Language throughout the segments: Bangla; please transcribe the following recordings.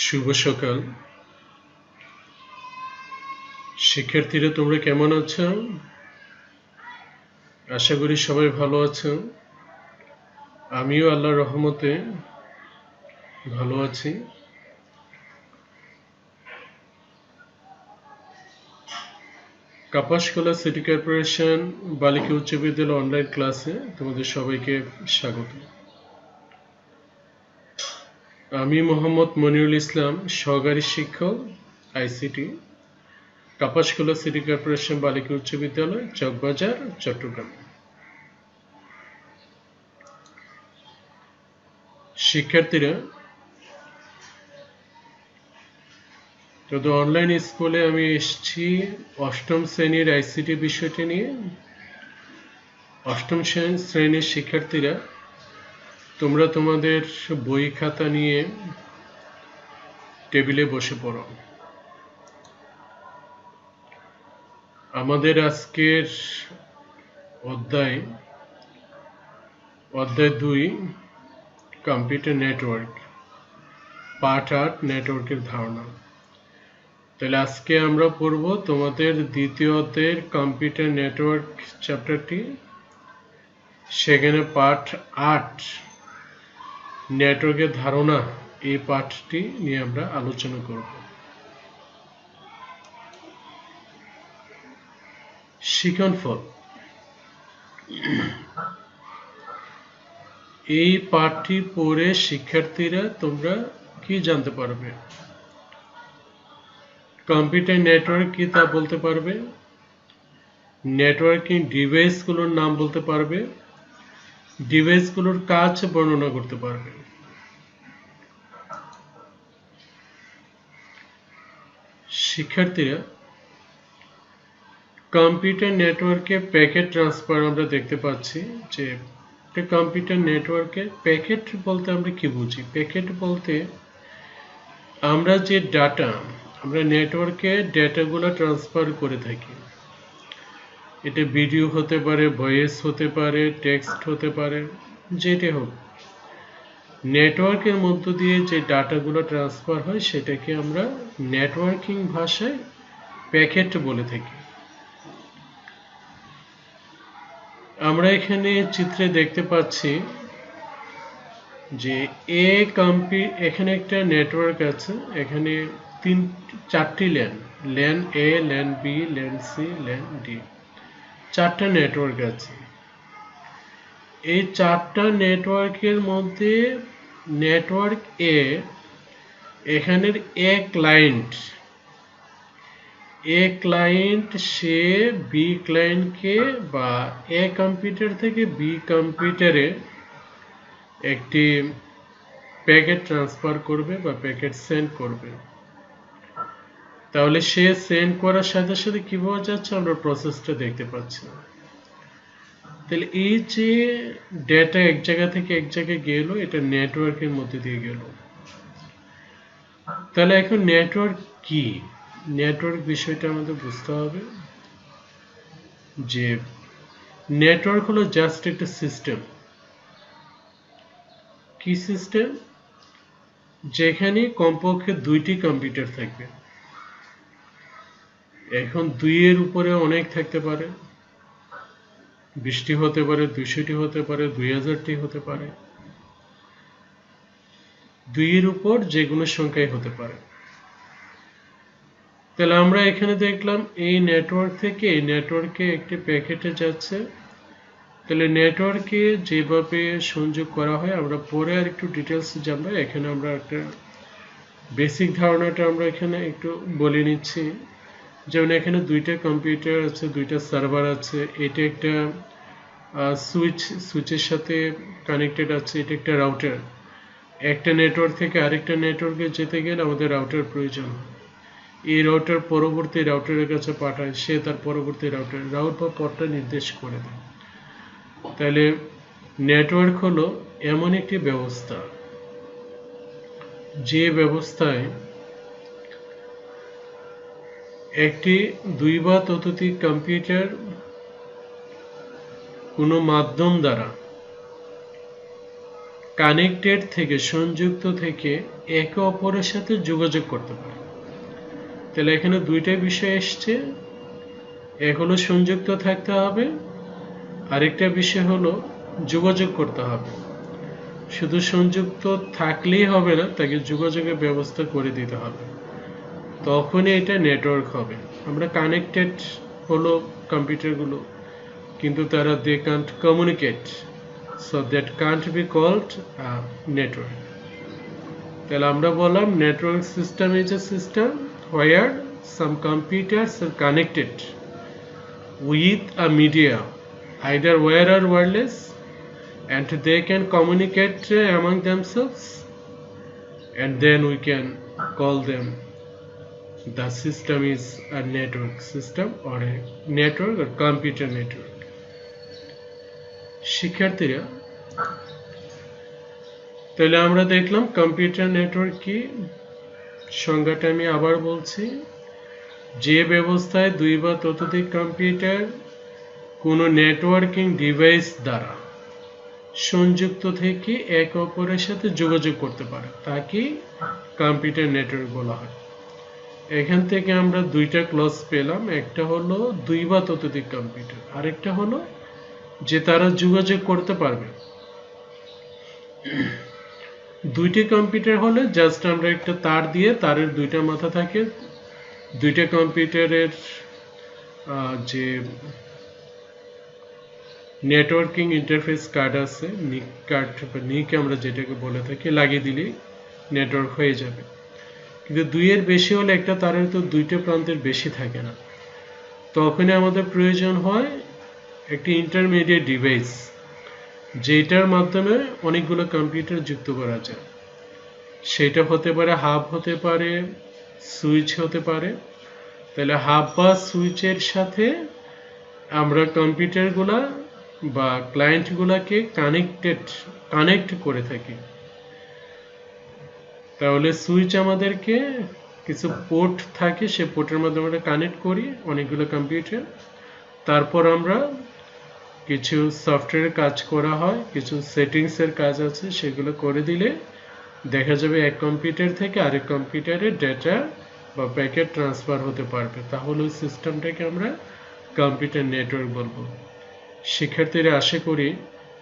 শুভ সকাল শিক্ষার্থীরা, তোমরা কেমন আছো? আশা করি সবাই ভালো আছো। আমিও আল্লাহর রহমতে ভালো আছি। কাপাসখোলা সিটি কর্পোরেশন বালিকা উচ্চ বিদ্যালয় অনলাইন ক্লাসে তোমাদের সবাইকে স্বাগত। আমি মোহাম্মদ মনিরুল ইসলাম, সহকারী শিক্ষক আইসিটি, কাপাসখোলা সিটি কর্পোরেশন বালিকা উচ্চ বিদ্যালয়, চকবাজার, চট্টগ্রাম। শিক্ষার্থীরা, তো অনলাইন স্কুলে আমি এসেছি অষ্টম শ্রেণীর আইসিটি বিষয়টি নিয়ে। অষ্টম শ্রেণীর শিক্ষার্থীরা, তোমরা তোমাদের বই খাতা নিয়ে টেবিলে বসে পড়ো। আমাদের আজকের অধ্যায় 2, কম্পিউটার নেটওয়ার্ক, পার্ট 8, নেটওয়ার্কের ধারণা। তাহলে আজকে আমরা পড়ব তোমাদের দ্বিতীয় অধ্যায়ের কম্পিউটার নেটওয়ার্ক চ্যাপ্টারটি। সেখানে পার্ট 8, নেটওয়ার্কের ধারণা, এই পাঠটি নিয়ে আমরা আলোচনা করব। শিক্ষণফল, এই পাঠটি পড়ে শিক্ষার্থীরা তোমরা কি জানতে পারবে? কম্পিউটার নেটওয়ার্ক কি তা বলতে পারবে, নেটওয়ার্কিং ডিভাইসগুলোর নাম বলতে পারবে, ডিভাইসগুলোর কাজ বর্ণনা করতে পারবে। শিক্ষার্থীরা, কম্পিউটার নেটওয়ার্কে প্যাকেট ট্রান্সফার আমরা দেখতে পাচ্ছি যে কম্পিউটার নেটওয়ার্কে প্যাকেট বলতে আমরা কি বুঝি? প্যাকেট বলতে আমরা যে ডাটা, আমরা নেটওয়ার্কে ডেটাগুলো ট্রান্সফার করে থাকি। এটা ভিডিও হতে পারে, ভয়েস হতে পারে, টেক্সট হতে পারে, যেটা হোক, নেটওয়ার্কের মধ্য দিয়ে যে ডাটাগুলো ট্রান্সফার হয় সেটাকে আমরা নেটওয়ার্কিং ভাষায় প্যাকেট বলে থাকি। আমরা এখানে চিত্রে দেখতে পাচ্ছি যে এখানে একটা নেটওয়ার্ক আছে। এখানে 4টি LAN A, LAN B, LAN C, LAN D, 4টা নেটওয়ার্ক আছে। এই 4টা নেটওয়ার্কের মধ্যে নেটওয়ার্ক এ, এখানের এ ক্লায়েন্ট সে বি ক্লায়েন্টকে বা এ কম্পিউটার থেকে বি কম্পিউটারে একটি প্যাকেট ট্রান্সফার করবে বা প্যাকেট সেন্ড করবে। তাহলে সে সেন্ড করার সাথে সাথে কি পাওয়া যাচ্ছে? আমরা প্রসেসটা দেখতে পাচ্ছি। তাহলে এই যে ডেটা এক জায়গা থেকে এক জায়গায় গেল, এটা নেটওয়ার্কের মধ্যে দিয়ে গেল। তাহলে এখন নেটওয়ার্ক কি? নেটওয়ার্ক বিষয়টা আমাদের বুঝতে হবে যে নেটওয়ার্ক হলো জাস্ট একটা সিস্টেম। কি সিস্টেম? যেখানে কমপক্ষে 2টি কম্পিউটার থাকবে। এখন 2-এর উপরে অনেক থাকতে পারে, 20টি হতে পারে, 200টি হতে পারে, 2000টি হতে পারে, 2-এর উপর যে কোনো সংখ্যাই হতে পারে। তাহলে আমরা এখানে দেখলাম এই নেটওয়ার্ক থেকে এই নেটওয়ার্কে একটি প্যাকেটে যাচ্ছে। তাহলে নেটওয়ার্কে যেভাবে সংযোগ করা হয় আমরা পরে আর একটু ডিটেলস জানবো। এখানে আমরা একটা বেসিক ধারণাটা আমরা এখানে একটু বলে নিচ্ছি। যেমন এখানে 2টা কম্পিউটার আছে, 2টা সার্ভার আছে, এটা একটা সুইচের সাথে কানেক্টেড আছে, এটা একটা রাউটার। একটা নেটওয়ার্ক থেকে আরেকটা নেটওয়ার্কে যেতে গেলে আমাদের রাউটার প্রয়োজন। এই রাউটার পরবর্তী রাউটারের কাছে পাঠায়, সে তার পরবর্তী রাউট বা পথটা নির্দেশ করে দেয়। তাহলে নেটওয়ার্ক হলো এমন একটি ব্যবস্থা যে ব্যবস্থায় একটি 2 বা ততোধিক কম্পিউটার কোনো মাধ্যম দ্বারা কানেক্টেড থেকে সংযুক্ত থেকে একে অপরের সাথে যোগাযোগ করতে পারে। তাহলে এখানে দুইটা বিষয় এসছে, এক হলো সংযুক্ত থাকতে হবে, আরেকটা বিষয় হলো যোগাযোগ করতে হবে। শুধু সংযুক্ত থাকলেই হবে না, তাকে যোগাযোগের ব্যবস্থা করে দিতে হবে, তখনই এটা নেটওয়ার্ক হবে। আমরা কানেক্টেড হলো কম্পিউটারগুলো, কিন্তু তারা they can't communicate, so that can't be called network. তাহলে আমরা বললাম network system is a system where some computers are connected with a media, either wire or wireless, and they can communicate among themselves, and then we can call them the system is a network system or a network or computer network. শিক্ষার্থীরা, তাহলে আমরা দেখলাম কম্পিউটার নেটওয়ার্ক কি। সংজ্ঞাটা আমি আবার বলছি, যে ব্যবস্থায় দুই বা ততোধিক কম্পিউটার কোনো নেটওয়ার্কিং ডিভাইস দ্বারা সংযুক্ত থেকে একে অপরের সাথে যোগাযোগ করতে পারে তাকে কম্পিউটার নেটওয়ার্ক বলা হয়। এখান থেকে আমরা দুইটা ক্লজ পেলাম, একটা হলো দুই বা ততোধিক কম্পিউটার, আরেকটা হলো যে তারা যোগাযোগ করতে পারবে। দুইটি কম্পিউটার হলে জাস্ট আমরা একটা তার দিয়ে, তারের দুইটা মাথা থাকে, দুইটা কম্পিউটারের যে নেটওয়ার্কিং ইন্টারফেস কার্ড আছে, নিক কার্ড বা নিক আমরা যেটাকে বলে থাকি, লাগিয়ে দিলেই নেটওয়ার্ক হয়ে যাবে। কিন্তু দুইয়ের বেশি হলে একটা তারের তো দুইটা প্রান্তের বেশি থাকে না, তখনই আমাদের প্রয়োজন হয় একটি ইন্টারমিডিয়েট ডিভাইস, যেটার মাধ্যমে অনেকগুলো কম্পিউটার যুক্ত করা যায়। সেটা হতে পারে হাব, হতে পারে সুইচ, হতে পারে। তাহলে হাব বা সুইচের সাথে আমরা কম্পিউটারগুলা বা ক্লায়েন্টগুলাকে কানেক্ট করে থাকি। তাহলে সুইচ আমাদেরকে কিছু পোর্ট থাকে, সে পোর্টের মাধ্যমে আমরা কানেক্ট করি অনেকগুলো কম্পিউটার। তারপর আমরা কিছু সফটওয়্যারের কাজ করা হয়, কিছু সেটিংসের কাজ আছে, সেগুলো করে দিলে দেখা যাবে এক কম্পিউটার থেকে আরেক কম্পিউটারে ডেটা বা প্যাকেট ট্রান্সফার হতে পারবে। তাহলে ওই সিস্টেমটাকে আমরা কম্পিউটার নেটওয়ার্ক বলবো। শিক্ষার্থীরা, আশা করি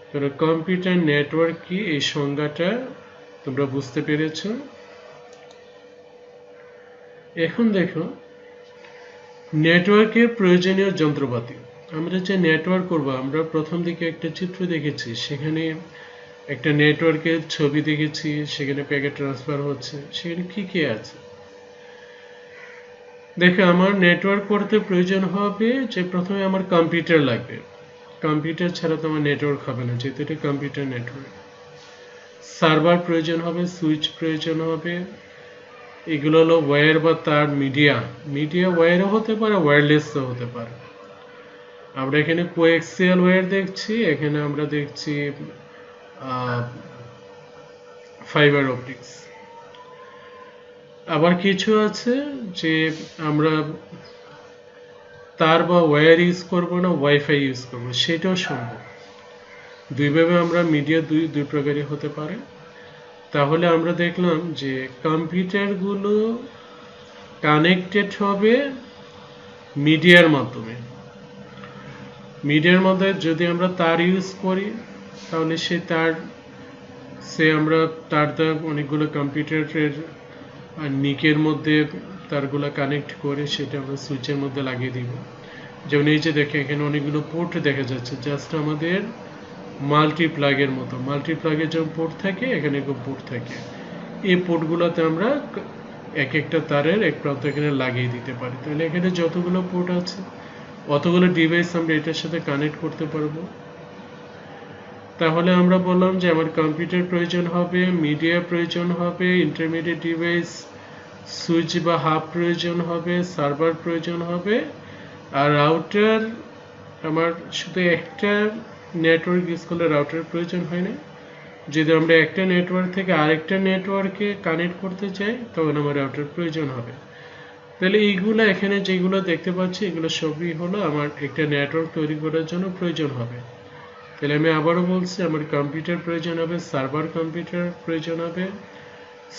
তোমরা কম্পিউটার নেটওয়ার্ক কি এই সংজ্ঞাটা তোমরা বুঝতে পেরেছ। এখন দেখো নেটওয়ার্কের প্রয়োজনীয় যন্ত্রপাতি। আমরা যে নেটওয়ার্ক করব, আমরা প্রথম দিকে একটা চিত্র দেখেছি, সেখানে একটা নেটওয়ার্কের ছবি দেখেছি, সেখানে প্যাকেট ট্রান্সফার হচ্ছে, সেখানে কি কি আছে। দেখো, আমার নেটওয়ার্ক করতে প্রয়োজন হবে যে প্রথমে আমার কম্পিউটার লাগবে। কম্পিউটার ছাড়া তো আমার নেটওয়ার্ক হবে না, যেহেতু এটা কম্পিউটার নেটওয়ার্ক। সার্ভার প্রয়োজন হবে, সুইচ প্রয়োজন হবে, এগুলো হলো ওয়্যার বা তার মিডিয়া ওয়্যারও হতে পারে, ওয়্যারলেসও হতে পারে। আমরা এখানে কোএক্সিয়াল ওয়্যার দেখছি, এখানে আমরা দেখছি ফাইবার অপটিক্স। আবার কিছু আছে যে আমরা তার বা ওয়্যার ইউজ করব না, ওয়াইফাই ইউজ করব, সেটাও সম্ভব। দুইভাবে আমরা মিডিয়া দুই প্রকারই হতে পারে। তাহলে আমরা দেখলাম যে কম্পিউটারগুলো কানেক্টেড হবে মিডিয়ার মাধ্যমে। মিডিয়ার মধ্যে যদি আমরা তার ইউজ করি, তাহলে আমরা তার দ্বারা অনেকগুলো কম্পিউটারের নিকের মধ্যে তারগুলো কানেক্ট করে সেটা আমরা সুইচের মধ্যে লাগিয়ে দিব। যেমন এই যে দেখে, এখানে অনেকগুলো পোর্ট দেখা যাচ্ছে, জাস্ট আমাদের মাল্টিপ্লাগের মতো। মাল্টিপ্লাগের যেমন পোর্ট থাকে, এখানে পোর্ট থাকে। এই পোর্টগুলোতে আমরা এক একটা তারের এক প্রান্ত এখানে লাগিয়ে দিতে পারি। তাহলে এখানে যতগুলো পোর্ট আছে, অতগুলো ডিভাইস আমরা এটার সাথে কানেক্ট করতে পারবো। তাহলে আমরা বললাম যে আমার কম্পিউটার প্রয়োজন হবে, মিডিয়া প্রয়োজন হবে, ইন্টারমিডিয়েট ডিভাইস, সুইচ বা হাব প্রয়োজন হবে, সার্ভার প্রয়োজন হবে, আর রাউটার। আমার শুধু একটা নেটওয়ার্ক ইউজ করলে রাউটারের প্রয়োজন হয় না। যদি আমরা একটা নেটওয়ার্ক থেকে আরেকটা নেটওয়ার্কে কানেক্ট করতে চাই, তখন আমার রাউটার প্রয়োজন হবে। তাহলে এইগুলো এখানে যেগুলো দেখতে পাচ্ছি, এগুলো সবই হলো আমার একটা নেটওয়ার্ক তৈরি করার জন্য প্রয়োজন হবে। তাহলে আমি আবারও বলছি, আমার কম্পিউটার প্রয়োজন হবে, সার্ভার কম্পিউটার প্রয়োজন হবে,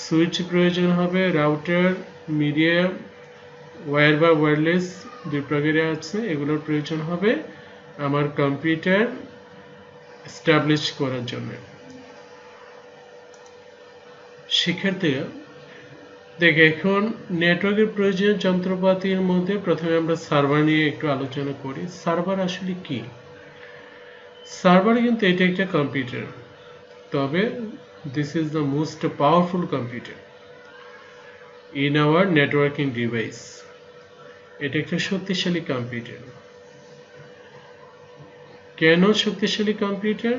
সুইচ প্রয়োজন হবে, রাউটার, মিডিয়া, ওয়্যার বা ওয়্যারলেস দুই প্রকারের আছে, এগুলোর প্রয়োজন হবে আমার কম্পিউটার এস্টাবলিশ করার জন্য। শিক্ষার্থীরা দেখে, এখন নেটওয়ার্কের প্রয়োজনীয় যন্ত্রপাতির মধ্যে প্রথমে আমরা সার্ভার নিয়ে একটু আলোচনা করি। সার্ভার আসলে কি? সার্ভার কিন্তু এটা একটা কম্পিউটার, তবে this is the most powerful computer in our networking device. এটা একটা শক্তিশালী কম্পিউটার। কেন শক্তিশালী কম্পিউটার?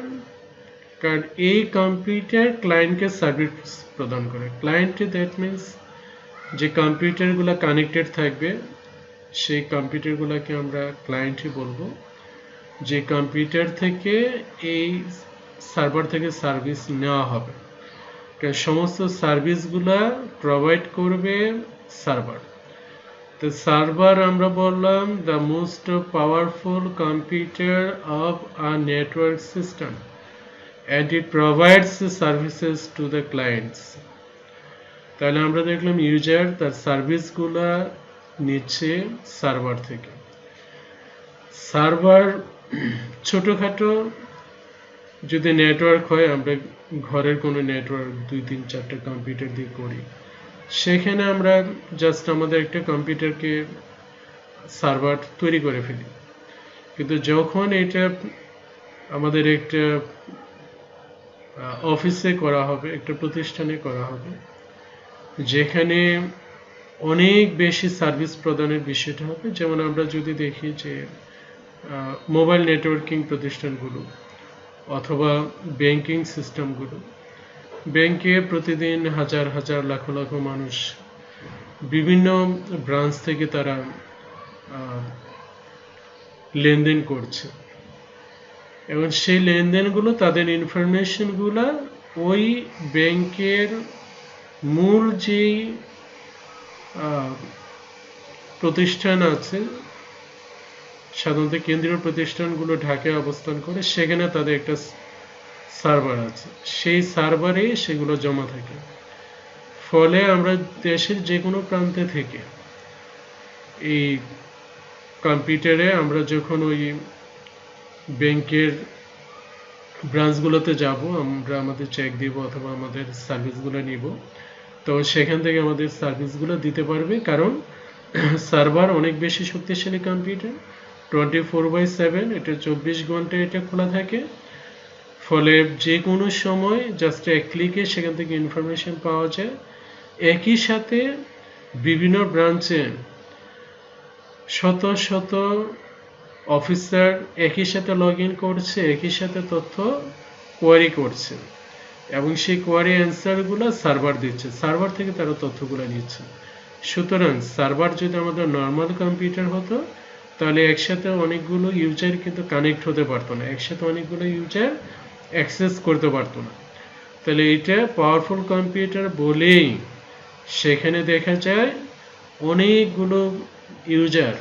কারণ এই কম্পিউটার ক্লায়েন্টকে সার্ভিস প্রদান করে। ক্লায়েন্ট দ্যাট মিনস যে কম্পিউটারগুলো কানেক্টেড থাকবে সেই কম্পিউটারগুলোকে আমরা ক্লায়েন্টই বলবো। যে কম্পিউটার থেকে এই সার্ভার থেকে সার্ভিস নেওয়া হবে, সমস্ত সার্ভিসগুলা প্রোভাইড করবে সার্ভার। তো সার্ভার আমরা বললাম the most powerful computer of a network system and it provides services to the clients. তাহলে আমরা দেখলাম ইউজার তার সার্ভিসগুলা নিচ্ছে সার্ভার থেকে। সার্ভার ছোটখাটো যদি নেটওয়ার্ক হয়, আমরা ঘরের কোনো নেটওয়ার্ক 2-3-4টা কম্পিউটার দিয়ে করি, সেখানে আমরা জাস্ট আমাদের একটা কম্পিউটারকে সার্ভার তৈরি করে ফেলি। কিন্তু যখন এটা আমাদের একটা অফিসে করা হবে, একটা প্রতিষ্ঠানে করা হবে, যেখানে অনেক বেশি সার্ভিস প্রদানের বিষয়টা হবে, যেমন আমরা যদি দেখি যে মোবাইল নেটওয়ার্কিং প্রতিষ্ঠানগুলো অথবা ব্যাংকিং সিস্টেমগুলো, ব্যাংকে প্রতিদিন হাজার হাজার লাখ লাখ মানুষ বিভিন্ন ব্রাঞ্চ থেকে তারা লেনদেন করছে, এবং সেই লেনদেনগুলো, তাদের ইনফরমেশনগুলো ওই ব্যাংকের মূল যেই প্রতিষ্ঠান আছে, সাধারণত কেন্দ্রীয় প্রতিষ্ঠানগুলো ঢাকায় অবস্থান করে, সেখানে তাদের একটা সার্ভার আছে, সেই সার্ভারে সেগুলো জমা থাকে। ফলে আমরা দেশের যে কোনো প্রান্তে থেকে এই কম্পিউটারে আমরা যখন ওই ব্যাংকের ব্রাঞ্চগুলোতে যাব, আমরা আমাদের চেক দিব অথবা আমাদের সার্ভিসগুলো নিব, তো সেখান থেকে আমাদের সার্ভিসগুলো দিতে পারবে। কারণ সার্ভার অনেক বেশি শক্তিশালী কম্পিউটার, 24/7, এটা 24 ঘন্টা এটা খোলা থাকে। ফলে যে কোনো সময় জাস্ট এক ক্লিকে সেখান থেকে ইনফরমেশন পাওয়া যায়। একই সাথে বিভিন্ন ব্রাঞ্চে শত শত অফিসার একই সাথে লগ ইন করছে, একই সাথে তথ্য কোয়ারি করছে, এবং সেই কোয়ারি অ্যান্সারগুলো সার্ভার দিচ্ছে, সার্ভার থেকে তারা তথ্যগুলো নিচ্ছে। সুতরাং সার্ভার যদি আমাদের নর্মাল কম্পিউটার হতো, তাহলে একসাথে অনেকগুলো ইউজার কিন্তু কানেক্ট হতে পারতো না, একসাথে অনেকগুলো ইউজার অ্যাক্সেস করতে পারতো না। তাহলে এটা পাওয়ারফুল কম্পিউটার বলেই সেখানে দেখা যায় অনেকগুলো ইউজার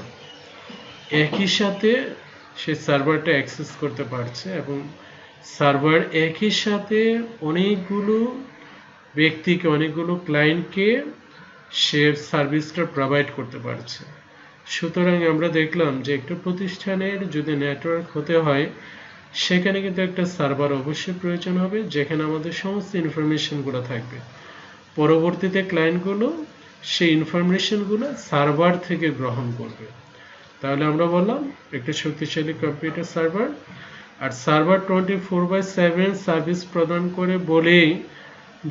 একই সাথে সে সার্ভারটা অ্যাক্সেস করতে পারছে, এবং সার্ভার একই সাথে অনেকগুলো ব্যক্তিকে, অনেকগুলো ক্লায়েন্টকে সে সার্ভিসটা প্রোভাইড করতে পারছে। সুতরাং আমরা দেখলাম যে একটা প্রতিষ্ঠানের যদি নেটওয়ার্ক হতে হয়, সেখানে কিন্তু একটা সার্ভার অবশ্যই প্রয়োজন হবে, যেখানে আমাদের সমস্ত ইনফরমেশনগুলো থাকবে। পরবর্তীতে ক্লায়েন্টগুলো সেই ইনফরমেশনগুলো সার্ভার থেকে গ্রহণ করবে। তাহলে আমরা বললাম একটা শক্তিশালী কম্পিউটার সার্ভার। আর সার্ভার 24/7 সার্ভিস প্রদান করে বলেই,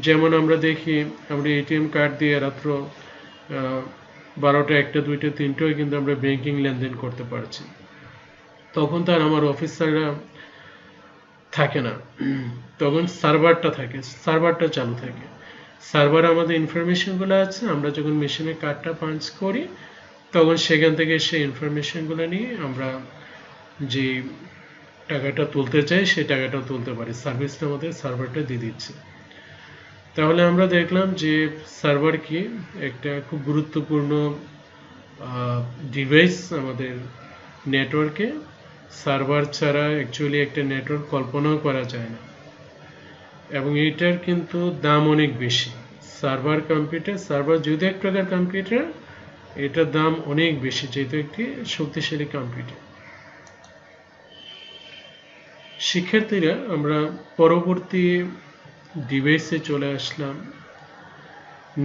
যেমন আমরা দেখি আমরা এটিএম কার্ড দিয়ে রাত্র 12টা, 1টা, 2টা, 3টায় কিন্তু আমরা ব্যাংকিং লেনদেন করতে পারছি। তখন তার আমার অফিসাররা থাকে না, তখন সার্ভারটা থাকে, সার্ভারটা চালু থাকে। সার্ভারে আমাদের ইনফরমেশনগুলো আছে, আমরা যখন মেশিনে কার্ডটা পাঞ্চ করি, তখন সেখান থেকে সেই ইনফরমেশনগুলো নিয়ে আমরা যে টাকাটা তুলতে চাই সেই টাকাটা তুলতে পারি, সার্ভিসটা আমাদের সার্ভারটা দিয়ে দিচ্ছে। তাহলে আমরা দেখলাম যে সার্ভার কি একটা খুব গুরুত্বপূর্ণ ডিভাইস আমাদের নেটওয়ার্কে। সার্ভার ছাড়া অ্যাকচুয়ালি একটা নেটওয়ার্ক কল্পনাও করা যায় না, এবং এটার কিন্তু দাম অনেক বেশি। সার্ভার যদি এক প্রকার কম্পিউটার, এটার দাম অনেক বেশি, যেহেতু একটি শক্তিশালী কম্পিউটার। শিক্ষার্থীরা, আমরা পরবর্তী ডিভাইসে চলে আসলাম,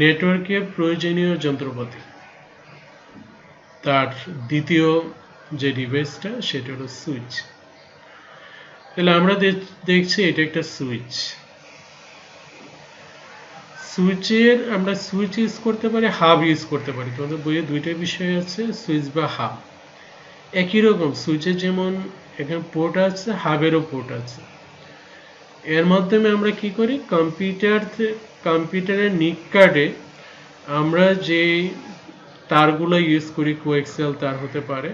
নেটওয়ার্কে প্রয়োজনীয় যন্ত্রপাতি। তার দ্বিতীয় যে ডিভাইসটা সেটা হলো সুইচ। তাহলে আমরা দেখছি এটা একটা সুইচ। আমরা সুইচ ইউজ করতে পারি, হাব ইউজ করতে পারি। তোমাদের বইয়ে দুইটা বিষয় আছে, সুইচ বা হাব। একই রকম সুইচের যেমন এখানে পোর্ট আছে, হাবেরও পোর্ট আছে। এর মাধ্যমে আমরা কি করি, কম্পিউটারের নিক কার্ডে আমরা যে তারগুলো ইউজ করি, কোএক্সেল তার হতে পারে,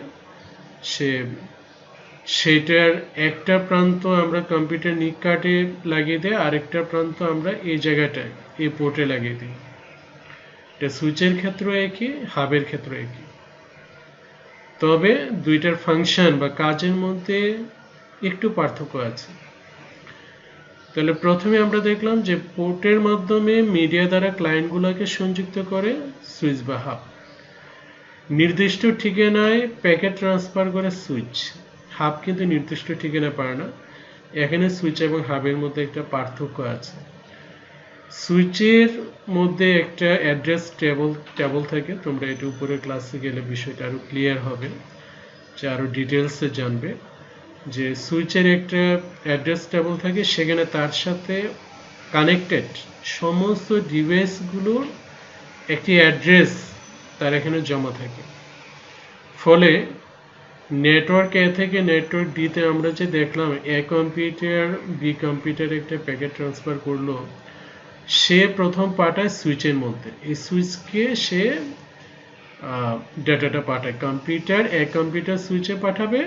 সেটার একটা প্রান্ত আমরা কম্পিউটার নিক কার্ডে লাগিয়ে দিই, আরেকটা প্রান্ত আমরা এই জায়গাটায় এই পোর্টে লাগিয়ে দিই। এটা সুইচের ক্ষেত্রে একই, হাবের ক্ষেত্রে একই, তবে দুইটার ফাংশন বা কাজের মধ্যে একটু পার্থক্য আছে। তাহলে প্রথমে আমরা দেখলাম যে পোর্টের মাধ্যমে মিডিয়া দ্বারা ক্লায়েন্টগুলোকে সংযুক্ত করে সুইচ বা হাব। নির্দিষ্ট ঠিকানায় প্যাকেট ট্রান্সফার করে সুইচ। হাব কিন্তু নির্দিষ্ট ঠিকানা পারে না। এখানে সুইচ এবং হাবের মধ্যে একটা পার্থক্য আছে। সুইচের মধ্যে একটা অ্যাড্রেস টেবল থাকে, তোমরা এটা উপরের ক্লাসে গেলে বিষয়টা আরো ক্লিয়ার হবে, যে আরো ডিটেলসে জানবে, যে সুইচের একটা অ্যাড্রেস টেবল থাকে, সেখানে তার সাথে কানেক্টেড সমস্ত ডিভাইসগুলোর একটি অ্যাড্রেস তার এখানে জমা থাকে। ফলে নেটওয়ার্ক এ থেকে নেটওয়ার্ক ডি তে আমরা যে দেখলাম, এ কম্পিউটার বি কম্পিউটার একটা প্যাকেট ট্রান্সফার করলো, সে প্রথম পাঠায় সুইচের মধ্যে, এই সুইচকে সে ডাটাটা পাঠায়। কম্পিউটার সুইচে পাঠাবে,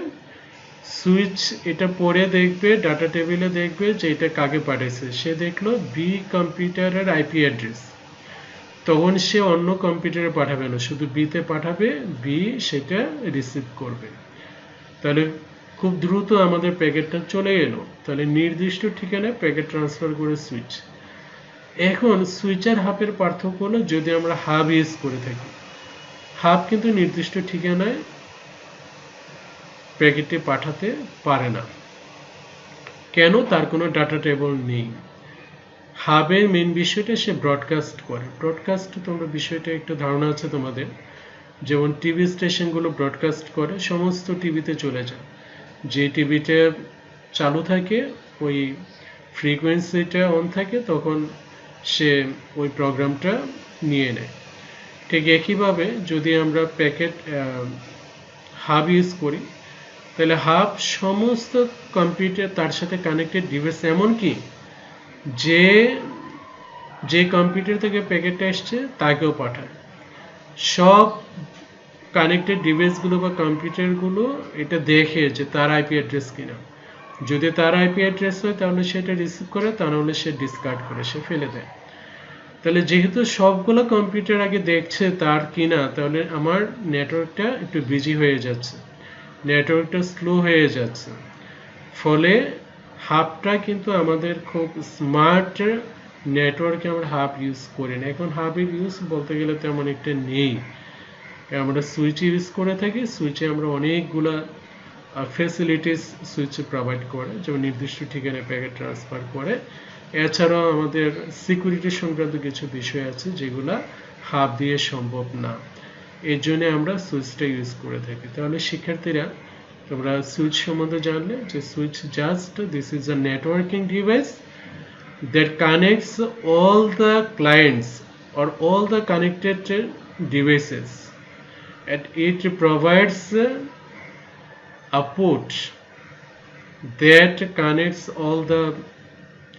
সুইচ এটা পরে দেখবে, ডাটা টেবিলে দেখবে যে এটা কাকে পাঠাইছে। সে দেখলো বি কম্পিউটারের আইপি অ্যাড্রেস, তখন সে অন্য কম্পিউটারে পাঠাবে না, শুধু বিতে পাঠাবে, বি সেটা রিসিভ করবে। তাহলে খুব দ্রুত আমাদের প্যাকেটটা চলে এলো। তাহলে নির্দিষ্ট ঠিকানায় প্যাকেট ট্রান্সফার করে সুইচ। এখন সুইচ আর হাবের পার্থক্য হলো, যদি আমরা হাব ইউজ করে থাকি, হাব কিন্তু নির্দিষ্ট ঠিকানায় প্যাকেটটি পাঠাতে পারে না। কেন? তার কোনো ডাটা টেবল নেই। হাবের মেইন বিষয়টা সে ব্রডকাস্ট করে। ব্রডকাস্ট তোমরা বিষয়টা একটু ধারণা আছে তোমাদের, যেমন টিভি স্টেশনগুলো ব্রডকাস্ট করে, সমস্ত টিভিতে চলে যায়। যে টিভিতে চালু থাকে ওই ফ্রিকোয়েন্সিটা অন থাকে, তখন সে ওই প্রোগ্রামটা নিয়ে নেয়। ঠিক একইভাবে যদি আমরা হাব ইউজ করি, তাহলে হাব সমস্ত কম্পিউটার তার সাথে কানেক্টেড ডিভাইস, এমনকি যে কম্পিউটার থেকে প্যাকেটটা এসছে তাকেও পাঠায়। সব কানেক্টেড ডিভাইসগুলো বা কম্পিউটারগুলো এটা দেখে যে তার আইপি অ্যাড্রেস কিনা। যদি তার আইপি অ্যাড্রেস হয় তাহলে সেটা রিসিভ করে, তা নাহলে সে ডিসকার্ড করে, সে ফেলে দেয়। তাহলে যেহেতু সবগুলো কম্পিউটার আগে দেখছে তার কিনা, তাহলে আমার নেটওয়ার্কটা একটু বিজি হয়ে যাচ্ছে, নেটওয়ার্কটা স্লো হয়ে যাচ্ছে। ফলে হাবটা কিন্তু আমাদের খুব স্মার্ট নেটওয়ার্কে আমরা হাব ইউজ করি না। এখন হাবের ইউজ বলতে গেলে তেমন একটা নেই। আমরা সুইচ ইউজ করে থাকি, সুইচে আমরা অনেকগুলা ফ্যাসিলিটিস সুইচে প্রোভাইড করে, যেমন নির্দিষ্ট ঠিকানায় প্যাকেট ট্রান্সফার করে। এছাড়াও আমাদের সিকিউরিটি সংক্রান্ত কিছু বিষয় আছে যেগুলা হাব দিয়ে সম্ভব না, এর জন্য আমরা সুইচটা ইউজ করে থাকি। তাহলে শিক্ষার্থীরা, তোমরা সুইচ সম্বন্ধে জানলে যে switch just this is a networking device that connects all the clients or all the connected devices, and it provides a port that connects all the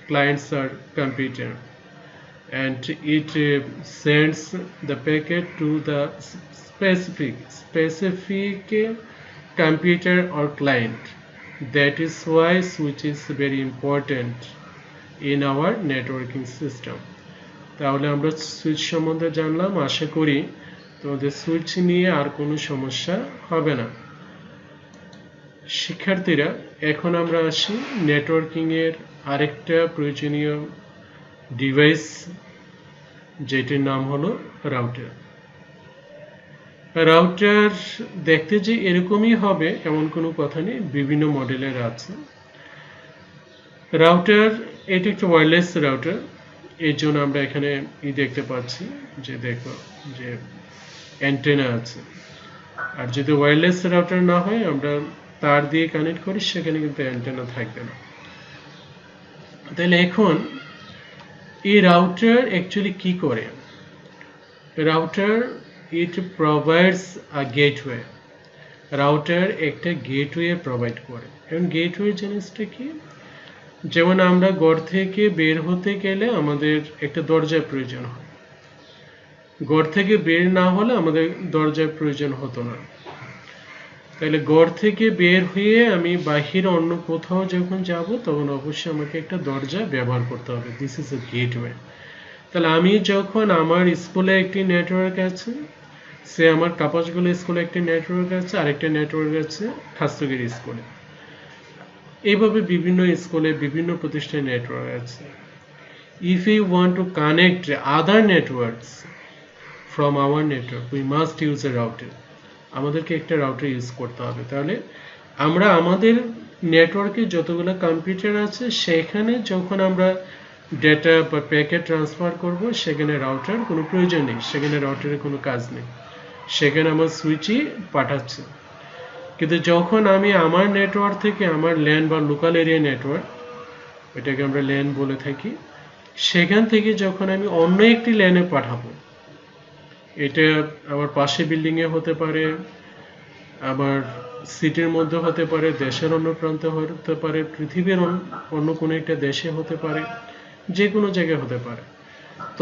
clients or computer, and it sends the packet to the specific computer or client. That is why switch is very important in our networking system. তাহলে আমরা সুইচ সম্বন্ধে জানলাম। আশা করি তোমাদের সুইচ নিয়ে আর কোনো সমস্যা হবে না। শিক্ষার্থীরা, এখন আমরা আসি নেটওয়ার্কিং এর আরেকটা প্রয়োজনীয় ডিভাইস, যেটির নাম হলো রাউটার। রাউটার দেখতে যে এরকমই হবে এমন কোনো কথা নেই, বিভিন্ন মডেলের আছে। রাউটার এটা একটা ওয়্যারলেস রাউটার, এর জন্য আমরা এখানে দেখতে পাচ্ছি যে দেখো যে অ্যান্টেনা আছে। আর যদি ওয়্যারলেস রাউটার না হয়, আমরা তার দিয়ে কানেক্ট করি, সেখানে কিন্তু অ্যান্টেনা থাকবে না। তাহলে এখন এই রাউটার অ্যাকচুয়ালি কি করে? রাউটার ইট প্রোভাইডস আ গেটওয়ে। রাউটার একটা গেটওয়ে প্রোভাইড করে। এখন গেটওয়ে জিনিসটা কি? যেমন আমরা ঘর থেকে বের হতে গেলে আমাদের একটা দরজার প্রয়োজন হয়, ঘর থেকে বের না হলে আমাদের দরজার প্রয়োজন হতো না। তাহলে ঘর থেকে বের হয়ে আমি বাহিরে অন্য কোথাও যখন যাব, তখন অবশ্যই আমাকে একটা দরজা ব্যবহার করতে হবে। This is a gateway. তাহলে আমি যখন আমার স্কুলে একটি নেটওয়ার্ক আছে, সে আমার কাপাসগুলো স্কুলে একটি নেটওয়ার্ক আছে, আরেকটা নেটওয়ার্ক আছে খাস্তগিরি স্কুলে, এইভাবে বিভিন্ন স্কুলে বিভিন্ন প্রতিষ্ঠানে নেটওয়ার্ক আছে। If we want to connect other networks from our network, we must use a router. আমাদেরকে একটা রাউটার ইউজ করতে হবে। তাহলে আমরা আমাদের নেটওয়ার্কে যতগুলো কম্পিউটার আছে, সেখানে যখন আমরা ডেটা বা প্যাকেট ট্রান্সফার করব, সেখানে রাউটার কোনো প্রয়োজন নেই, সেখানে রাউটারের কোনো কাজ নেই, সেখানে আমার সুইচই পাঠাচ্ছে। কিন্তু যখন আমি আমার নেটওয়ার্ক থেকে আমার ল্যান বা লোকাল এরিয়া নেটওয়ার্ক, এটাকে আমরা ল্যান বলে থাকি, সেখান থেকে যখন আমি অন্য একটি ল্যানে পাঠাবো, এটা আমার পাশে বিল্ডিংয়ে হতে পারে, আমার সিটির মধ্যে হতে পারে, দেশের অন্য প্রান্তে হতে পারে, পৃথিবীর অন্য কোনো একটা দেশে হতে পারে, যে কোনো জায়গায় হতে পারে,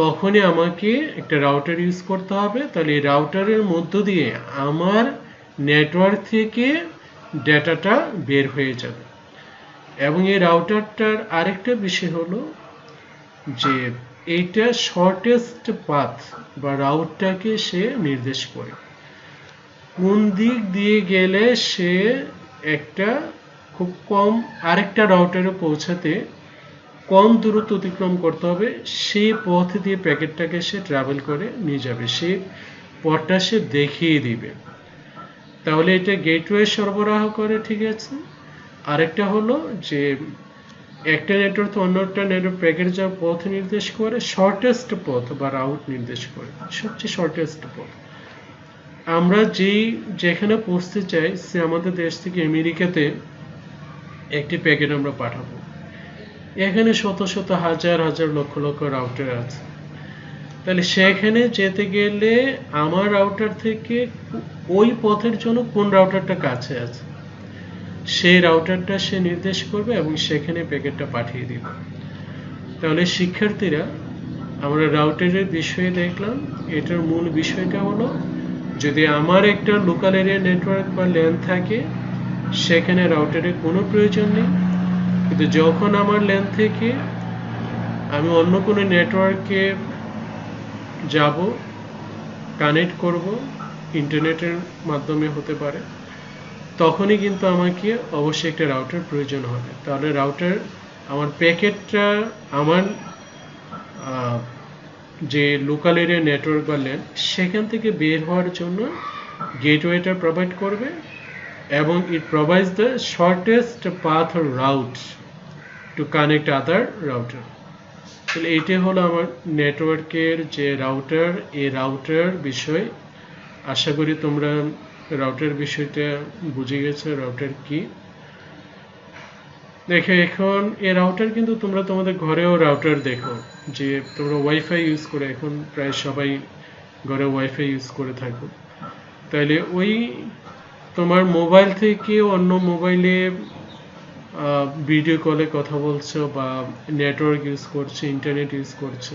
তখনই আমাকে একটা রাউটার ইউজ করতে হবে। তাহলে এই রাউটারের মধ্য দিয়ে আমার নেটওয়ার্ক থেকে ডেটাটা বের হয়ে যাবে। এবং এই রাউটারটার আরেকটা বিষয় হলো যে এইটা শর্টেস্ট পাথ বা রাউটটাকে সে নির্দেশ করে, কোন দিক দিয়ে গেলে সে একটা খুব কম আরেকটা রাউটারে পৌঁছাতে কম দূরত্ব অতিক্রম করতে হবে, সেই পথ দিয়ে প্যাকেটটাকে সে ট্রাভেল করে নিয়ে যাবে, সেই পথটা সে দেখিয়ে দিবে। তাহলে এটা গেটওয়ে সরবরাহ করে, ঠিক আছে। আরেকটা হলো যে একটা নেটওয়ার্ক অন্য একটা নেটওয়ার্ক প্যাকেট যাওয়ার পথ নির্দেশ করে, শর্টেস্ট পথ বা রাউট নির্দেশ করে, সবচেয়ে শর্টেস্ট পথ। আমরা যেখানে পৌঁছতে চাই, সে আমাদের দেশ থেকে আমেরিকাতে একটি প্যাকেট আমরা পাঠাবো, এখানে শত শত হাজার হাজার লক্ষ লক্ষ রাউটার আছে। তাহলে সেখানে যেতে গেলে আমার রাউটার থেকে ওই পথের জন্য কোন রাউটারটা কাছে আছে, সেই রাউটারটা সে নির্দেশ করবে এবং সেখানে প্যাকেটটা পাঠিয়ে দিবে। তাহলে শিক্ষার্থীরা, আমরা রাউটারের বিষয়ে দেখলাম। এটার মূল বিষয়টা হলো, যদি আমার একটা লোকাল এরিয়া নেটওয়ার্ক বা ল্যান থাকে, সেখানে রাউটারের কোনো প্রয়োজন নেই। কিন্তু যখন আমার ল্যান থেকে আমি অন্য কোনো নেটওয়ার্কে যাব, কানেক্ট করব, ইন্টারনেটের মাধ্যমে হতে পারে, তখনই কিন্তু আমাকে অবশ্যই একটা রাউটার প্রয়োজন হবে। তাহলে রাউটার আমার প্যাকেটটা আমার যে লোকাল এরিয়া নেটওয়ার্ক বা ল্যান, সেখান থেকে বের হওয়ার জন্য গেটওয়েটা প্রোভাইড করবে, এবং ইট provides the shortest path or route to connect other router. তাহলে এইটাই হলো আমার নেটওয়ার্কের যে রাউটার, এই রাউটার বিষয়। আশা করি তোমরা রাউটার বিষয়টা বুঝে গেছো, রাউটার কি। দেখো, এখন এই রাউটার কিন্তু তোমরা তোমাদের ঘরেও রাউটার দেখো, যে তোমরা ওয়াইফাই ইউজ করে, এখন প্রায় সবাই ঘরে ওয়াইফাই ইউজ করে থাকো। তাহলে ওই তোমার মোবাইল থেকে অন্য মোবাইলে ভিডিও কলে কথা বলছো বা নেটওয়ার্ক ইউজ করছো, ইন্টারনেট ইউজ করছো।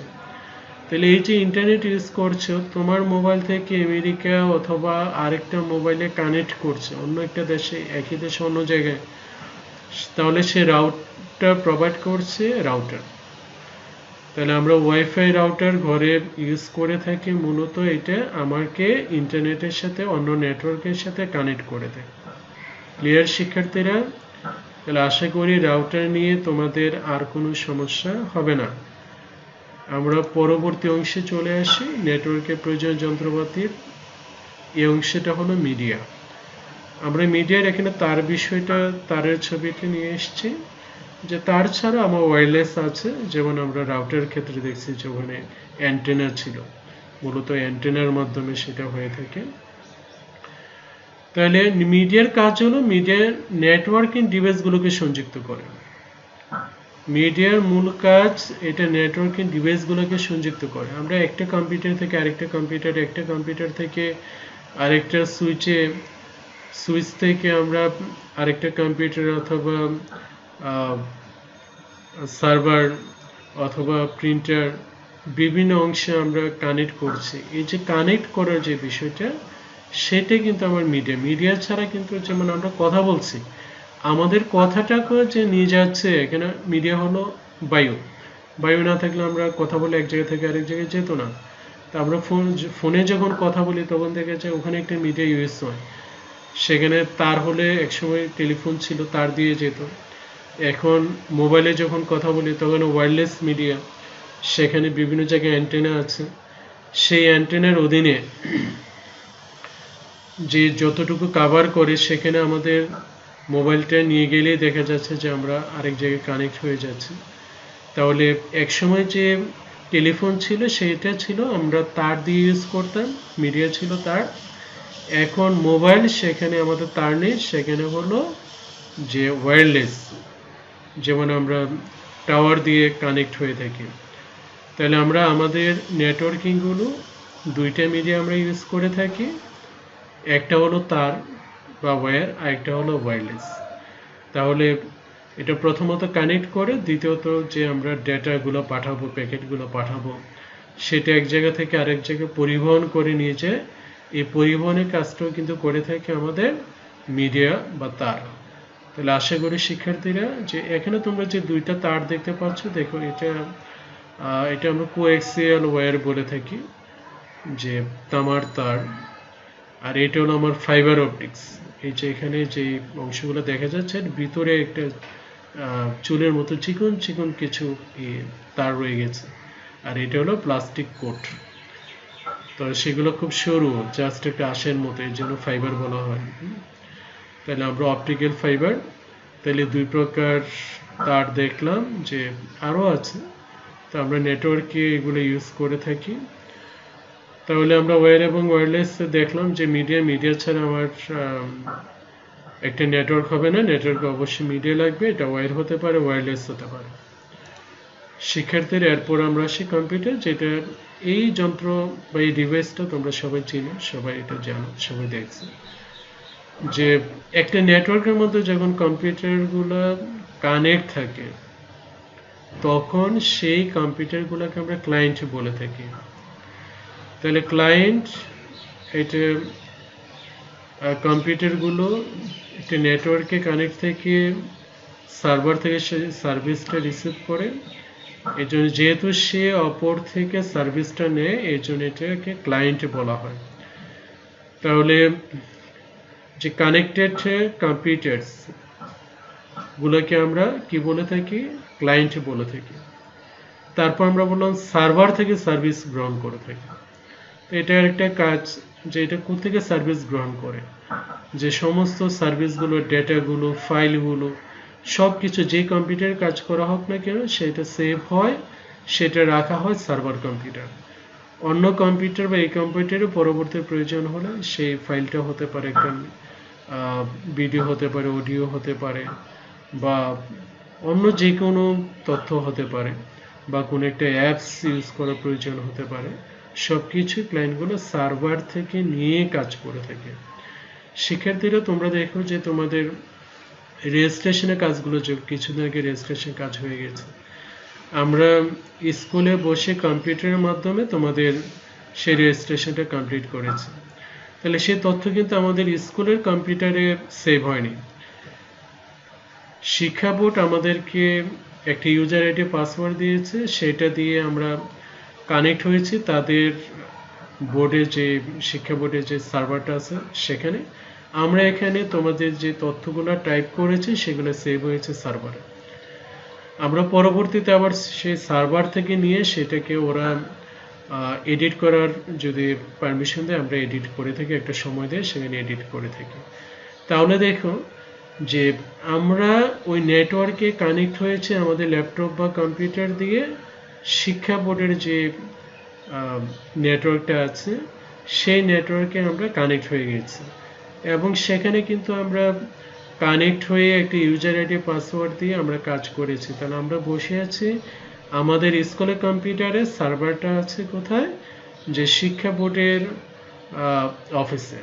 তাহলে এই যে ইন্টারনেট ইউজ করছো, তোমার মোবাইল থেকে আমেরিকা অথবা আরেকটা মোবাইলে কানেক্ট করছে অন্য একটা দেশে, একই দেশে অন্য জায়গায়, তাহলে সে রাউটার প্রোভাইড করছে রাউটার। তাহলে আমরা ওয়াইফাই রাউটার ঘরে ইউজ করে থাকি, মূলত এটা আমাকে ইন্টারনেটের সাথে অন্য নেটওয়ার্কের সাথে কানেক্ট করে দেয়। ক্লিয়ার শিক্ষার্থীরা? তাহলে আশা করি রাউটার নিয়ে তোমাদের আর কোনো সমস্যা হবে না। আমরা পরবর্তী অংশে চলে আসি, নেটওয়ার্কের প্রয়োজন যন্ত্রপাতির। এই অংশটা হলো মিডিয়া। আমরা মিডিয়ার এখানে তার বিষয়টা, তারের ছবিটা নিয়ে এসেছি, যে তার ছাড়া আমার ওয়্যারলেস আছে। যেমন আমরা রাউটারের ক্ষেত্রে দেখছি যে ওখানে অ্যান্টেনা ছিল, মূলত অ্যান্টেনার মাধ্যমে সেটা হয়ে থাকে। তাহলে মিডিয়ার কাজ হলো মিডিয়ার নেটওয়ার্কিং ডিভাইসগুলোকে সংযুক্ত করে। মিডিয়ার মূল কাজ এটা নেটওয়ার্কিং ডিভাইসগুলোকে সংযুক্ত করে। আমরা একটা কম্পিউটার থেকে আরেকটা কম্পিউটার, একটা কম্পিউটার থেকে আরেকটা সুইচ থেকে আমরা আরেকটা কম্পিউটার অথবা সার্ভার অথবা প্রিন্টার বিভিন্ন অংশে আমরা কানেক্ট করছি। এই যে কানেক্ট করার যে বিষয়টা, সেটা কিন্তু আমার মিডিয়া ছাড়া কিন্তু, যেমন আমরা কথা বলছি, আমাদের কথাটাকে যে নিয়ে যাচ্ছে এখানে মিডিয়া হলো বায়ু না থাকলে আমরা কথা বলে এক জায়গা থেকে আরেক জায়গায় যেত না। তা আমরা ফোনে যখন কথা বলি তখন দেখা যায় ওখানে একটা মিডিয়া ইউজ হয়। সেখানে তার হলে একসময় টেলিফোন ছিল, তার দিয়ে যেত। এখন মোবাইলে যখন কথা বলি তখন ওয়্যারলেস মিডিয়া, সেখানে বিভিন্ন জায়গায় অ্যান্টেনা আছে। সেই অ্যান্টেনার অধীনে যে যতটুকু কভার করে, সেখানে আমাদের মোবাইলটা নিয়ে গেলেই দেখা যাচ্ছে যে আমরা আরেক জায়গায় কানেক্ট হয়ে যাচ্ছি। তাহলে একসময় যে টেলিফোন ছিল সেটা ছিল আমরা তার দিয়ে ইউজ করতাম, মিডিয়া ছিল তার। এখন মোবাইল, সেখানে আমাদের তার নেই, সেখানে হলো যে ওয়্যারলেস, যেমন আমরা টাওয়ার দিয়ে কানেক্ট হয়ে থাকি। তাহলে আমরা আমাদের নেটওয়ার্কিংগুলো দুইটা মিডিয়া আমরা ইউজ করে থাকি। একটা হলো তার বা ওয়্যার, আর একটা হলো ওয়্যারলেস। তাহলে এটা প্রথমত কানেক্ট করে, দ্বিতীয়ত যে আমরা ডেটাগুলো পাঠাবো, প্যাকেটগুলো পাঠাবো, সেটা এক জায়গা থেকে আরেক জায়গায় পরিবহন করে নিয়ে যায়। এই পরিবহনের কাজটাও কিন্তু করে থাকে আমাদের মিডিয়া বা তার। তাহলে আশা করি শিক্ষার্থীরা যে এখানে তোমরা যে দুইটা তার দেখতে পাচ্ছ, দেখো এটা আমরা কোএক্সিয়াল ওয়্যার বলে থাকি, যে তামার তার। আর এটা হলো আমার ফাইবার অপটিক্স। এই যে এখানে যে অংশগুলো দেখা যাচ্ছে, এর ভিতরে একটা চুলের মতো চিকন চিকন কিছু তার রয়ে গেছে, আর এটা হলো প্লাস্টিক কোট। তো সেগুলো খুব সরু, জাস্ট একটা আঁশের মতো, এর জন্য ফাইবার বলা হয়। তাহলে আমরা অপটিক্যাল ফাইবার, তাহলে দুই প্রকার তার দেখলাম, যে আরও আছে। তো আমরা নেটওয়ার্কে এগুলো ইউজ করে থাকি। তাহলে আমরা ওয়্যার এবং ওয়্যারলেস দেখলাম, যে মিডিয়া ছাড়া আমার একটা নেটওয়ার্ক হবে না। নেটওয়ার্কে অবশ্যই মিডিয়া লাগবে, এটা ওয়্যার হতে পারে, ওয়্যারলেস হতে পারে। শিক্ষার্থীর এরপর আমরা আসি কম্পিউটার, যেটা এই যন্ত্র বা এই ডিভাইসটা তোমরা সবাই চিনো, সবাই এটা জানো, সবাই দেখছো, যে একটা নেটওয়ার্কের মধ্যে যখন কম্পিউটারগুলো কানেক্ট থাকে, তখন সেই কম্পিউটারগুলোকে আমরা ক্লায়েন্ট বলে থাকি। তাহলে ক্লায়েন্ট, এটা কম্পিউটারগুলো একটা নেটওয়ার্কে কানেক্ট থেকে সার্ভার থেকে সে সার্ভিসটা রিসিভ করে। এই জন্য যেহেতু সে অপর থেকে সার্ভিসটা নেয়, এই জন্য এটাকে ক্লায়েন্ট বলা হয়। তাহলে যে কানেক্টেড কম্পিউটারস গুলোকে আমরা কি বলে থাকি? ক্লায়েন্ট বলে থাকি। তারপর আমরা বললাম সার্ভার থেকে সার্ভিস গ্রহণ করে থাকি। এটার একটা কাজ, যে এটা কোথেকে সার্ভিস গ্রহণ করে, যে সমস্ত সার্ভিসগুলো, ডেটাগুলো, ফাইলগুলো, সব কিছু যে কম্পিউটারে কাজ করা হোক না কেন, সেটা সেভ হয়, সেটা রাখা হয় সার্ভার কম্পিউটার। অন্য কম্পিউটার বা এই কম্পিউটারে পরবর্তী প্রয়োজন হলে সেই ফাইলটা হতে পারে একটা ভিডিও, হতে পারে অডিও, হতে পারে, বা অন্য যে কোনো তথ্য হতে পারে, বা কোনো একটা অ্যাপস ইউজ করার প্রয়োজন হতে পারে। সব কিছু ক্লায়েন্টগুলো সার্ভার থেকে নিয়ে কাজ করে থাকে। শিক্ষার্থীরা তোমরা দেখো যে তোমাদের রেজিস্ট্রেশনের কাজগুলো, কিছুদিন আগে রেজিস্ট্রেশন কাজ হয়ে গেছে। আমরা স্কুলে বসে কম্পিউটারের মাধ্যমে তোমাদের সেই রেজিস্ট্রেশনটা কমপ্লিট করেছি। তাহলে সেই তথ্য কিন্তু আমাদের স্কুলের কম্পিউটারে সেভ হয়নি। শিক্ষা বোর্ড আমাদেরকে একটা ইউজার আইডি পাসওয়ার্ড দিয়েছে, সেটা দিয়ে আমরা কানেক্ট হয়েছি তাদের বোর্ডে, যে শিক্ষা বোর্ডে যে সার্ভারটা আছে সেখানে। আমরা এখানে তোমাদের যে তথ্যগুলো টাইপ করেছি সেগুলো সেভ হয়েছে সার্ভারে। আমরা পরবর্তীতে আবার সেই সার্ভার থেকে নিয়ে সেটাকে ওরা এডিট করার যদি পারমিশন দেয় আমরা এডিট করে থাকি, একটা সময় দিয়ে সেখানে এডিট করে থাকি। তাহলে দেখো যে আমরা ওই নেটওয়ার্কে কানেক্ট হয়েছে আমাদের ল্যাপটপ বা কম্পিউটার দিয়ে, শিক্ষা বোর্ডের যে নেটওয়ার্কটা আছে সেই নেটওয়ার্কে আমরা কানেক্ট হয়ে গেছি এবং সেখানে কিন্তু আমরা কানেক্ট হয়ে একটা ইউজার আইডি পাসওয়ার্ড দিয়ে আমরা কাজ করেছি। তাহলে আমরা বসে আছি আমাদের স্কুলের কম্পিউটারে, সার্ভারটা আছে কোথায়, যে শিক্ষা বোর্ডের অফিসে।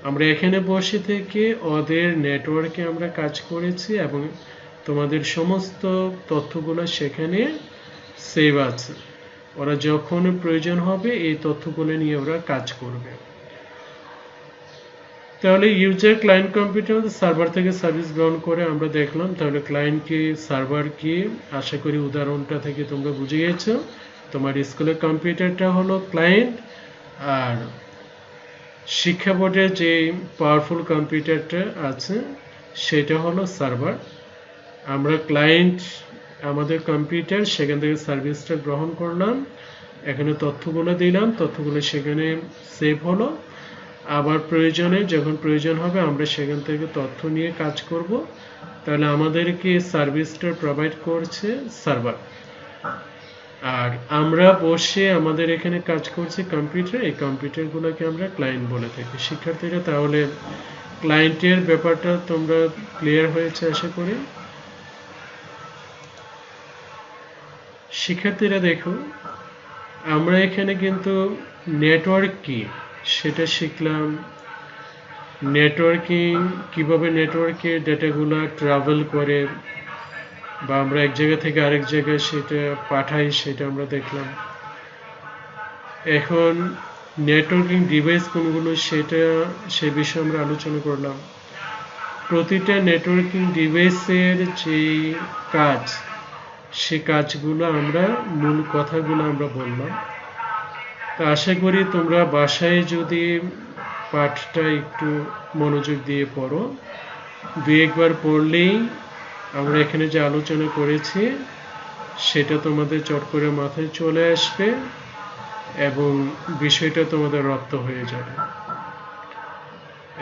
আমরা এখানে বসে থেকে ওদের নেটওয়ার্কে আমরা কাজ করেছি এবং তোমাদের সমস্ত তথ্যগুলো সেখানে সেভ আছে। ওরা যখন প্রয়োজন হবে এই তথ্যগুলো নিয়ে ওরা কাজ করবে। তাহলে ইউজার ক্লায়েন্ট কম্পিউটার সার্ভার থেকে সার্ভিস গ্রহণ করে আমরা দেখলাম। তাহলে ক্লায়েন্ট কি সার্ভার কি, আশা করি উদাহরণটা থেকে তোমরা বুঝে গেছো। তোমার স্কুলের কম্পিউটারটা হলো ক্লায়েন্ট আর শিক্ষা বোর্ডের যে পাওয়ারফুল কম্পিউটারটা আছে সেটা হলো সার্ভার। আমরা ক্লায়েন্ট আমাদের কম্পিউটার, সেখান থেকে সার্ভিসটা গ্রহণ করলাম, এখানে তথ্যগুলো দিলাম, তথ্যগুলো সেখানে সেভ হলো। আবার প্রয়োজনে যখন প্রয়োজন হবে আমরা সেখান থেকে তথ্য নিয়ে কাজ করব। তাহলে আমাদেরকে সার্ভিসটা প্রোভাইড করছে সার্ভার, আর আমরা বসে আমাদের এখানে কাজ করছি কম্পিউটার। এই কম্পিউটারগুলোকে আমরা ক্লায়েন্ট বলে থাকি। শিক্ষার্থীরা তাহলে ক্লায়েন্টের ব্যাপারটা তোমরা ক্লিয়ার হয়েছে আশা করি। শিক্ষার্থীরা দেখো আমরা এখানে কিন্তু নেটওয়ার্ক কি সেটা শিখলাম। নেটওয়ার্কিং কিভাবে নেটওয়ার্কে ডেটাগুলো ট্রাভেল করে বা আমরা এক জায়গা থেকে আরেক জায়গায় সেটা পাঠাই সেটা আমরা দেখলাম। এখন নেটওয়ার্কিং ডিভাইস কোনগুলো সেটা সে বিষয়ে আমরা আলোচনা করলাম। প্রতিটা নেটওয়ার্কিং ডিভাইসের যে কাজ সে কাজগুলো আমরা মূল কথাগুলো আমরা বললাম। তা আশা করি তোমরা বাসায় যদি পাঠটা একটু মনোযোগ দিয়ে পড়ো, দুই একবার পড়লেই আমরা এখানে যে আলোচনা করেছি সেটা তোমাদের চট করে মাথায় চলে আসবে এবং বিষয়টা তোমাদের রপ্ত হয়ে যাবে।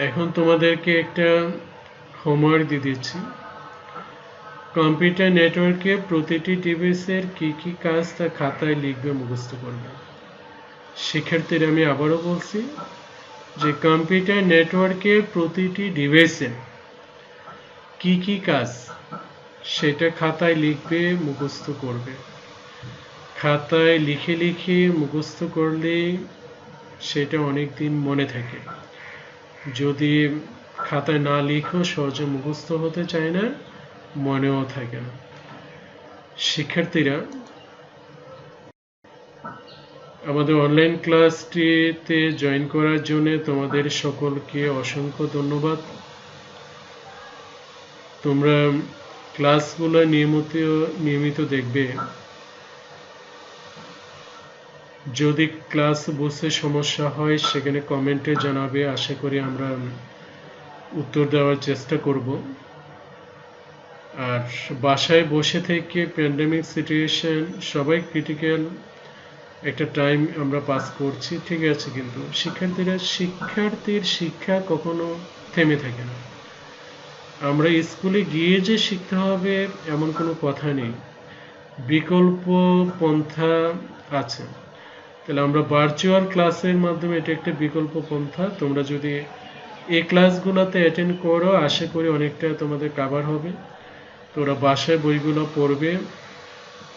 এখন তোমাদেরকে একটা হোমওয়ার্ক দিয়ে দিচ্ছি। কম্পিউটার নেটওয়ার্কে প্রতিটি ডিভাইসের কি কি কাজ তা খাতায় লিখবে, মুখস্থ করবে। শিক্ষার্থীরা আমি আবারও বলছি যে কম্পিউটার নেটওয়ার্কে প্রতিটি ডিভাইসে কি কি কাজ সেটা খাতায় লিখবে, মুখস্থ করবে। খাতায় লিখে লিখে মুখস্থ করলে সেটা অনেক দিন মনে থাকে। যদি খাতায় না লিখো সহজে মুখস্থ হতে চায় না, মনেও থাকে না। শিক্ষার্থীরা আমাদের অনলাইন ক্লাসটিতে জয়েন করার জন্য তোমাদের সকলকে অসংখ্য ধন্যবাদ। তোমরা ক্লাসগুলো নিয়মিত দেখবে। যদি ক্লাস বুঝতে সমস্যা হয় সেখানে কমেন্টে জানাবে, আশা করি আমরা উত্তর দেওয়ার চেষ্টা করব। আর বাসায় বসে থেকে প্যান্ডেমিক সিচুয়েশন, সবাই ক্রিটিক্যাল একটা টাইম আমরা পাস করছি, ঠিক আছে, কিন্তু শিক্ষার্থীর শিক্ষা কখনো থেমে থাকে না। আমরা স্কুলে গিয়ে যে শিখতে হবে এমন কোনো কথা নেই, বিকল্প পন্থা আছে। তাহলে আমরা ভার্চুয়াল ক্লাসের মাধ্যমে, এটা একটা বিকল্প পন্থা। তোমরা যদি এই ক্লাসগুলোতে অ্যাটেন্ড করো আশা করি অনেকটা তোমাদের কভার হবে। তোমরা বাসায় বইগুলো পড়বে।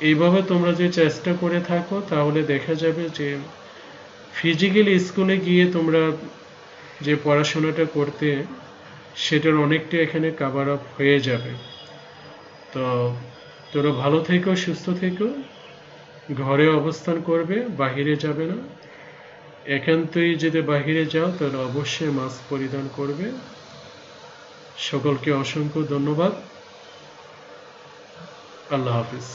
এইভাবে তোমরা যে চেষ্টা করে থাকো তাহলে দেখা যাবে যে ফিজিক্যালি স্কুলে গিয়ে তোমরা যে পড়াশোনাটা করতে সেটার অনেকটা এখানে কভার আপ হয়ে যাবে। তো তোমরা ভালো থেকো, সুস্থ থেকো, ঘরে অবস্থান করবে, বাহিরে যাবে না। একান্তই যদি বাহিরে যাও তাহলে অবশ্যই মাস্ক পরিধান করবে। সকলকে অসংখ্য ধন্যবাদ। আল্লাহ হাফিজ।